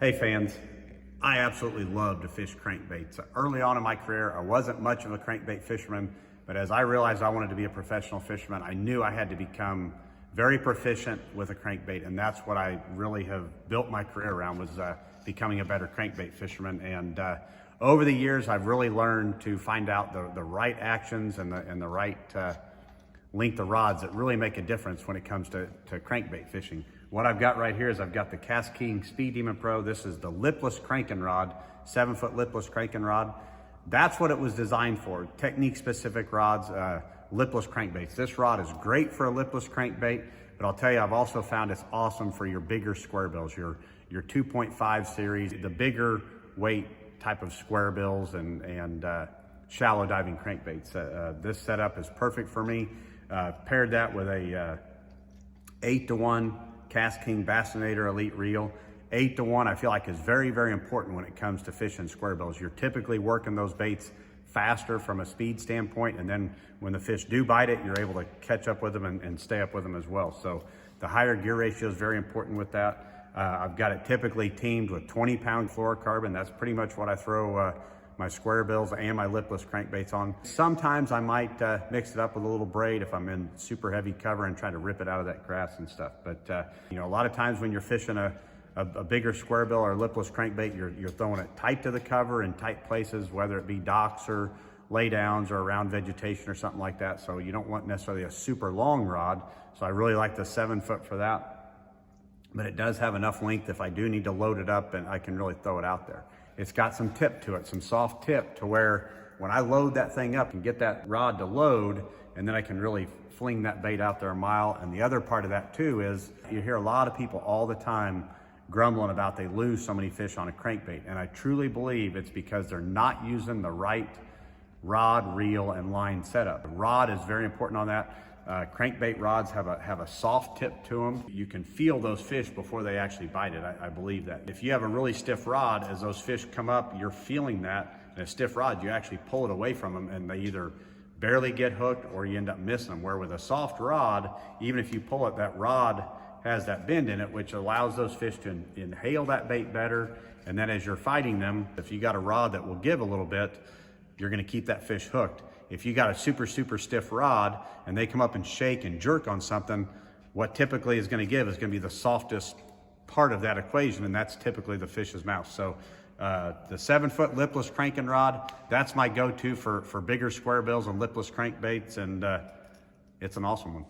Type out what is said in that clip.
Hey fans, I absolutely love to fish crankbaits. Early on in my career, I wasn't much of a crankbait fisherman, but as I realized I wanted to be a professional fisherman, I knew I had to become very proficient with a crankbait, and that's what I really have built my career around, was becoming a better crankbait fisherman. And over the years, I've really learned to find out the right actions and the right length of rods that really make a difference when it comes to crankbait fishing. What I've got right here is I've got the KASTKING Speed Demon Pro. This is the lipless cranking rod, 7-foot lipless cranking rod. That's what it was designed for, technique specific rods, lipless crankbaits. This rod is great for a lipless crankbait, but I'll tell you, I've also found it's awesome for your bigger square bills, your 2.5 series, the bigger weight type of square bills and shallow diving crankbaits. This setup is perfect for me. Paired that with a 8-to-1 KASTKING Bassinator Elite Reel. 8-to-1 I feel like is very, very important when it comes to fishing square bills. You're typically working those baits faster from a speed standpoint, and then when the fish do bite it, you're able to catch up with them and stay up with them as well. So the higher gear ratio is very important with that. I've got it typically teamed with 20-pound fluorocarbon. That's pretty much what I throw my square bills and my lipless crankbaits on. Sometimes I might mix it up with a little braid if I'm in super heavy cover and trying to rip it out of that grass and stuff. But you know, a lot of times when you're fishing a bigger square bill or lipless crankbait, you're throwing it tight to the cover in tight places, whether it be docks or laydowns or around vegetation or something like that. So you don't want necessarily a super long rod. So I really like the 7-foot for that. But it does have enough length if I do need to load it up, and I can really throw it out there. It's got some tip to it, some soft tip, to where when I load that thing up and get that rod to load, and then I can really fling that bait out there a mile. And the other part of that too is you hear a lot of people all the time grumbling about they lose so many fish on a crankbait. And I truly believe it's because they're not using the right rod, reel, and line setup. The rod is very important on that. Crankbait rods have a soft tip to them. You can feel those fish before they actually bite it. I believe that. If you have a really stiff rod, as those fish come up, you're feeling that. And a stiff rod, you actually pull it away from them, and they either barely get hooked or you end up missing them. Where with a soft rod, even if you pull it, that rod has that bend in it, which allows those fish to inhale that bait better. And then as you're fighting them, if you got a rod that will give a little bit, you're gonna keep that fish hooked. If you got a super stiff rod and they come up and shake and jerk on something, what typically is gonna give is gonna be the softest part of that equation, and that's typically the fish's mouth. So the 7-foot lipless cranking rod, that's my go-to for bigger square bills and lipless crankbaits, and it's an awesome one.